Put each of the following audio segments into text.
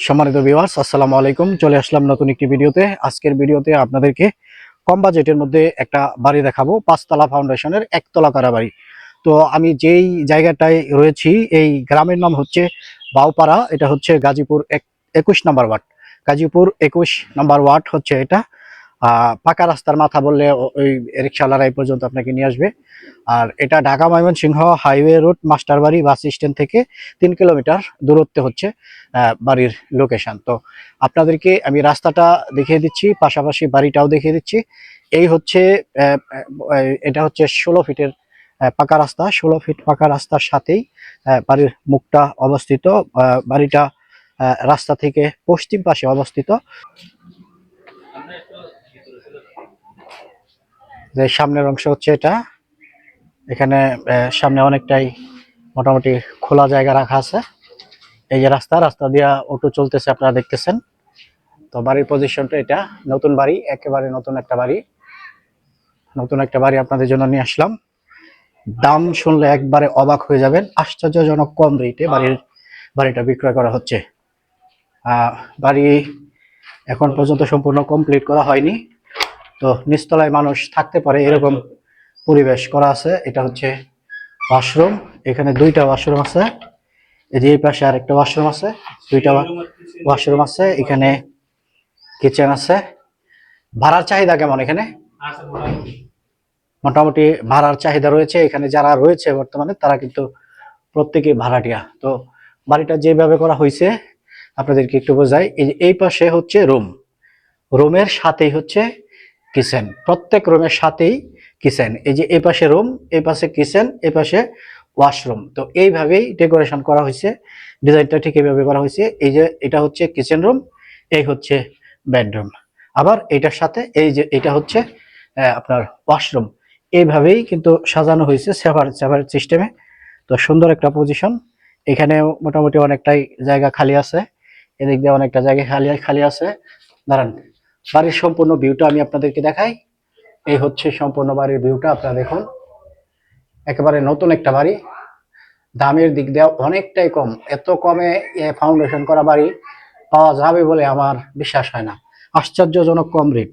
সম্মানিত ভিউয়ার্স, আসসালামু আলাইকুম। চলে আসলাম নতুন একটি ভিডিওতে। আজকের ভিডিওতে আপনাদেরকে কম বাজেটের মধ্যে একটা বাড়ি দেখাবো, পাঁচতলা ফাউন্ডেশনের একতলা করা বাড়ি। তো আমি যেই জায়গাটায় রয়েছি এই গ্রামের নাম হচ্ছে বাউপাড়া। এটা হচ্ছে গাজীপুর 21 নম্বর ওয়ার্ড। গাজীপুর 21 নম্বর ওয়ার্ড হচ্ছে এটা। পাকা রাস্তার মাথা বললে ওই রিক্সাওয়ালারা এই পর্যন্ত আপনাকে নিয়ে আসবে। আর এটা ঢাকা ময়মনসিংহ হাইওয়ে রোড মাস্টারবাড়ি বাস স্ট্যান্ড থেকে 3 কিলোমিটার দূরত্বে হচ্ছে বাড়ির লোকেশন। তো আপনাদেরকে আমি রাস্তাটা দেখিয়ে দিচ্ছি, পাশাপাশি বাড়িটাও দেখিয়ে দিচ্ছি। এই হচ্ছে এটা হচ্ছে 16 ফিটের পাকা রাস্তা। 16 ফিট পাকা রাস্তার সাথেই বাড়ির মুখটা অবস্থিত। বাড়িটা রাস্তা থেকে পশ্চিম পাশে অবস্থিত। যে সামনের অংশ হচ্ছে এটা। এখানে সামনে অনেকটাই মোটামুটি খোলা জায়গা রাখা আছে। এই যে রাস্তা দিয়ে অটো চলতেছে, আপনারা দেখতেছেন। তো বাড়ির পজিশনটা এটা। নতুন বাড়ি, একেবারে নতুন একটা বাড়ি আপনাদের জন্য নিয়ে আসলাম। দাম শুনলে একবারে অবাক হয়ে যাবেন। আশ্চর্যজনক কম রেটে বাড়িটা বিক্রয় করা হচ্ছে। বাড়ি এখন পর্যন্ত সম্পূর্ণ কমপ্লিট করা হয়নি। তো নিচতলায় মানুষ থাকতে পারে এরকম পরিবেশ করা আছে। এটা হচ্ছে ওয়াশরুম। এখানে 2টা ওয়াশরুম আছে। এই যে এই পাশে আরেকটা ওয়াশরুম আছে, 2টা ওয়াশরুম আছে। এখানে কিচেন আছে। ভাড়ার চাহিদা কেমন এখানে? মোটামুটি ভাড়ার চাহিদা রয়েছে। এখানে যারা রয়েছে বর্তমানে তারা কিন্তু প্রত্যেকে ভাড়াটিয়া। তো বাড়িটা যেভাবে করা হয়েছে আপনাদেরকে একটু বোঝাই। এই পাশে হচ্ছে রুমের সাথেই হচ্ছে কিচেন। প্রত্যেক রুমের সাথেই কিচেন। এই যে এই পাশে রুম, এই পাশে কিচেন, এই পাশে ওয়াশরুম। তো এইভাবেই ডেকোরেশন করা হয়েছে। ডিজাইনটা ঠিক এইভাবে করা হয়েছে। এই যে এটা হচ্ছে কিচেন রুম, এই হচ্ছে বেডরুম। আবার এটার সাথে এই যে এটা হচ্ছে আপনার ওয়াশরুম। এইভাবেই কিন্তু সাজানো হয়েছে সেপারেট সিস্টেমে। তো সুন্দর একটা পজিশন। এখানে মোটামুটি অনেকটাই জায়গা খালি আছে। এদিক দিয়ে অনেকটা জায়গা খালি আছে। দাঁড়ান, বাড়ির সম্পূর্ণ ভিউটা আমি আপনাদেরকে দেখাই। এই হচ্ছে সম্পূর্ণ বাড়ির ভিউটা, আপনারা দেখুন। একেবারে নতুন একটা বাড়ি। দামের দিক দিয়ে অনেকটাই কম। এত কমে ফাউন্ডেশন করা বাড়ি পাওয়া যাবে বলে আমার বিশ্বাস হয় না। আশ্চর্যজনক কম রেট।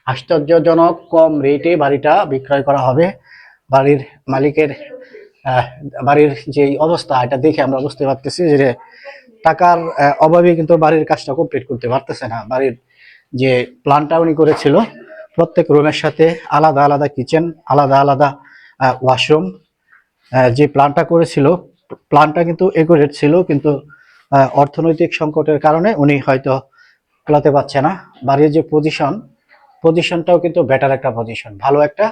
আশ্চর্যজনক কম রেটে বাড়িটা বিক্রয় করা হবে। বাড়ির মালিকের বাড়ির যে অবস্থা এটা দেখে আমরা বুঝতে পারতেছি যে টাকার অভাবে কিন্তু বাড়ির কাজটা কমপ্লিট করতে পারতেছে না। বাড়ির যে প্ল্যানটা উনি করেছিল, প্রত্যেক রুমের সাথে আলাদা আলাদা কিচেন, আলাদা আলাদা ওয়াশরুম, যে প্ল্যানটা করেছিল, প্ল্যানটা কিন্তু একুরেট ছিল, কিন্তু অর্থনৈতিক সংকটের কারণে উনি হয়তো খোলাতে পারছে না। বাড়ির যে পজিশনটাও কিন্তু বেটার একটা পজিশন, ভালো একটা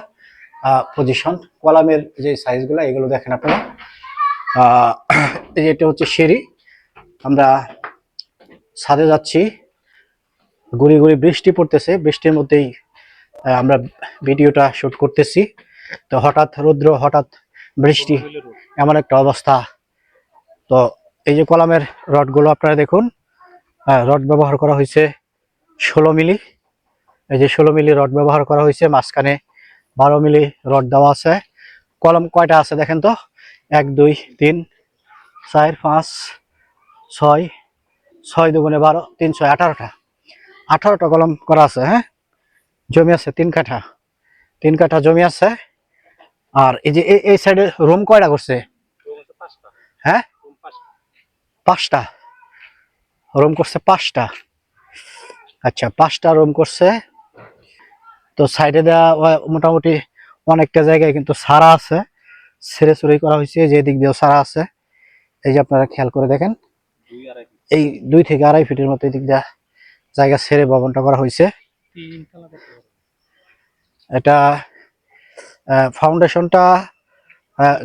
পজিশন। কলামের যে সাইজগুলো এগুলো দেখেন আপনারা। এটা হচ্ছে সিঁড়ি। আমরা ছাদে যাচ্ছি। গুড়ি গুড়ি বৃষ্টি পড়তেছে, বৃষ্টির মধ্যেই আমরা ভিডিওটা শুট করতেছি। তো হঠাৎ রৌদ্র, হঠাৎ বৃষ্টি, এমন একটা অবস্থা। তো এই যে কলামের রডগুলো আপনারা দেখুন। রড ব্যবহার করা হয়েছে 16 মিলি। এই যে 16 মিলি রড ব্যবহার করা হয়েছে। মাঝখানে 12 মিলি রড দেওয়া আছে। কলম কয়টা আছে দেখেন তো? 1 2 3 4 5 6 6 দুগুণে 12, 3 6 18টা। 18টা কলম করা আছে। হ্যাঁ, জমি আছে 3 কাঠা জমি আছে। আর এই যে এই সাইডে রুম কয়টা করছে? হ্যাঁ, 5টা রুম করছে। 5টা, আচ্ছা 5টা রুম করছে। তো সাইডে দেওয়া মোটামুটি অনেকটা জায়গায় কিন্তু সারা আছে, ছেড়ে ছড়াই করা হয়েছে। যে দিক দিয়েও সারা আছে। এই যে আপনারা খেয়াল করে দেখেন, এই 2 থেকে 2.5 ফিটের মতো এই দিক দিয়ে জায়গা ছেড়ে ভবনটা করা হয়েছে। এটা ফাউন্ডেশনটা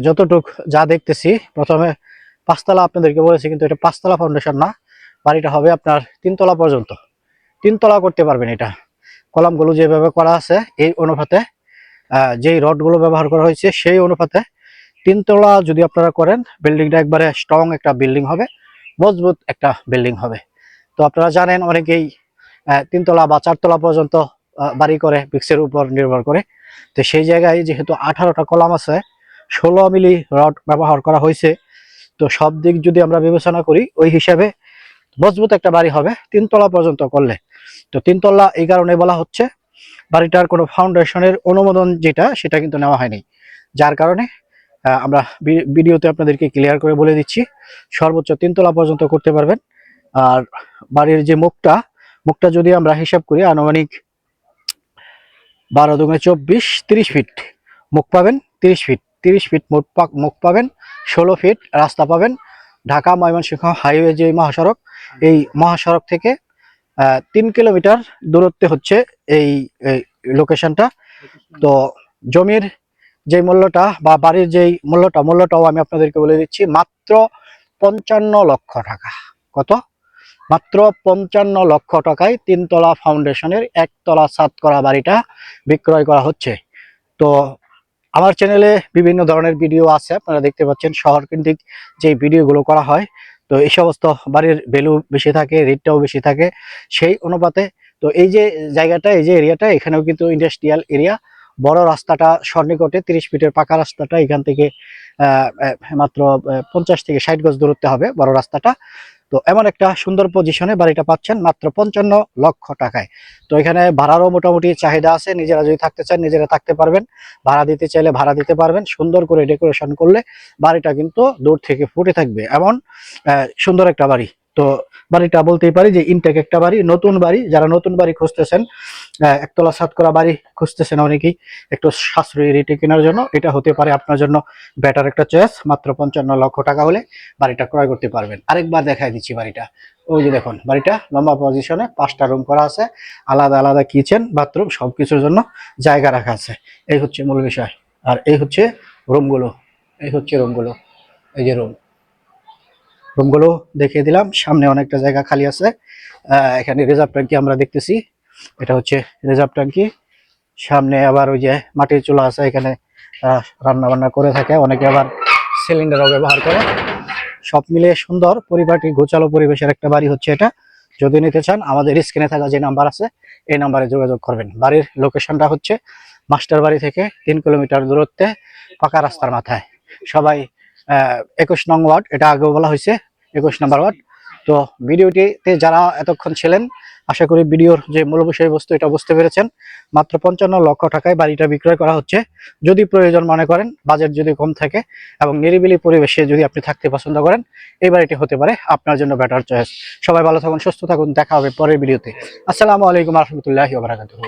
যতটুক যা দেখতেছি, প্রথমে 5তলা আপনাদেরকে বলেছি, কিন্তু এটা 5তলা ফাউন্ডেশন না। বাড়িটা হবে আপনার 3তলা পর্যন্ত। 3তলা করতে পারবেন। এটা কলামগুলো যেভাবে করা আছে এই অনুপাতে, যেই রডগুলো ব্যবহার করা হয়েছে সেই অনুপাতে 3তলা যদি আপনারা করেন, বিল্ডিংটা একবারে স্ট্রং একটা বিল্ডিং হবে, মজবুত একটা বিল্ডিং হবে। তো আপনারা জানেন অনেকেই 3তলা বা 4তলা পর্যন্ত বাড়ি করে ব্রিক্সের উপর নির্ভর করে। তো সেই জায়গায় যেহেতু 18টা কলাম আছে, 16 মিলি রড ব্যবহার করা হয়েছে, তো সব দিক যদি আমরা বিবেচনা করি ওই হিসাবে মজবুত একটা বাড়ি হবে 3 তলা পর্যন্ত করলে। তো 3 তলা এই কারণে বলা হচ্ছে, বাড়িটার কোনো ফাউন্ডেশনের অনুমোদন যেটা সেটা কিন্তু নেওয়া হয়নি, যার কারণে আমরা ভিডিওতে আপনাদেরকে ক্লিয়ার করে বলে দিচ্ছি সর্বোচ্চ 3 তলা পর্যন্ত করতে পারবেন। আর বাড়ির যে মুখটা যদি আমরা হিসাব করি আনুমানিক 12 দুগুণে 24, 30 ফিট মুখ পাবেন, 30 ফিট মুখ পাবেন, 16 ফিট রাস্তা পাবেন। ঢাকা ময়মনসিংহ হাইওয়ে যে মহাসড়ক, এই মহাসড়ক থেকে 3 কিলোমিটার দূরত্বে হচ্ছে এই লোকেশনটা। তো জমির যে মূল্যটা বা বাড়ির যেই মূল্যটাও আমি আপনাদেরকে বলে দিচ্ছি, মাত্র 55 লক্ষ টাকা। কত? মাত্র 55 লক্ষ টাকায় 3 তলা ফাউন্ডেশনের 1 তলা ছাদ করা বাড়িটা বিক্রয় করা হচ্ছে। তো আমার চ্যানেলে বিভিন্ন ধরনের ভিডিও আছে, আপনারা দেখতে পাচ্ছেন শহর কেন্দ্রিক যে ভিডিওগুলো করা হয়। তো এই সমস্ত বাড়ির ভ্যালু বেশি থাকে, রেটটাও বেশি থাকে সেই অনুপাতে। তো এই যে জায়গাটা, এই যে এরিয়াটা, এখানেও কিন্তু ইন্ডাস্ট্রিয়াল এরিয়া। বড় রাস্তাটা সন্নিকটে 30 ফিটের পাকা রাস্তাটা এখান থেকে মাত্র 50 থেকে 60 গজ দূরত্বে হবে বড় রাস্তাটা। তো এমন একটা সুন্দর পজিশনে বাড়িটা পাচ্ছেন মাত্র 55 লক্ষ টাকায়। তো এখানে ভাড়ারও মোটামুটি চাহিদা আছে, নিজেরা যদি থাকতে চান নিজেরা থাকতে পারবেন, ভাড়া দিতে চাইলে ভাড়া দিতে পারবেন। সুন্দর করে ডেকোরেশন করলে বাড়িটা কিন্তু দূর থেকে ফুটে থাকবে এমন সুন্দর একটা বাড়ি। তো বাড়িটা বলতেই পারি যে ইনটেক একটা বাড়ি, নতুন বাড়ি। যারা নতুন বাড়ি খুঁজতেছেন, একতলা ছাদ করা বাড়ি খুঁজতেছেন অনেকেই একটু সাশ্রয়ী রেটে কেনার জন্য, এটা হতে পারে আপনার জন্য বেটার একটা চয়েস। মাত্র 55 লক্ষ টাকা হলে বাড়িটা ক্রয় করতে পারবেন। আরেকবার দেখাই দিচ্ছি বাড়িটা। ওই যে দেখুন, বাড়িটা লম্বা পজিশনে 5টা রুম করা আছে, আলাদা আলাদা কিচেন বাথরুম সবকিছুর জন্য জায়গা রাখা আছে। এই হচ্ছে মূল বিষয়। আর এই হচ্ছে রুমগুলো, এই হচ্ছে রুমগুলো, এই যে রুমগুলো দেখিয়ে দিলাম। সামনে অনেকটা জায়গা খালি আছে। এখানে রিজার্ভ ট্যাঙ্কি আমরা দেখতেছি, এটা হচ্ছে রিজার্ভ ট্যাঙ্কি। সামনে আবার ওই যে মাটির চুলা আছে, এখানে রান্না বান্না করে থাকে অনেকে, আবার সিলিন্ডারও ব্যবহার করে। সব মিলিয়ে সুন্দর পরিপাটি গোছালো পরিবেশের একটা বাড়ি হচ্ছে এটা। যদি নিতে চান আমাদের স্ক্রিনে থাকা যে নাম্বার আছে এই নাম্বারে যোগাযোগ করবেন। বাড়ির লোকেশনটা হচ্ছে মাস্টার বাড়ি থেকে 3 কিলোমিটার দূরত্বে, পাকা রাস্তার মাথায়। সবাই 21 নং ওয়ার্ড, এটা আগেও বলা হয়েছে 21 নম্বর ওয়ার্ড। তো ভিডিওটিতে যারা এতক্ষণ ছিলেন, আশা করি ভিডিওর যে মূল বিষয়বস্তু এটা বুঝতে পেরেছেন। মাত্র 55 লক্ষ টাকায় বাড়িটা বিক্রয় করা হচ্ছে। যদি প্রয়োজন মনে করেন, বাজেট যদি কম থাকে এবং নিরিবিলি পরিবেশে যদি আপনি থাকতে পছন্দ করেন, এই বাড়িটি হতে পারে আপনার জন্য বেটার চয়েস। সবাই ভালো থাকুন, সুস্থ থাকুন, দেখা হবে পরের ভিডিওতে। আসসালামু আলাইকুম রহমতুল্লাহি ওয়া বারাকাতুহু।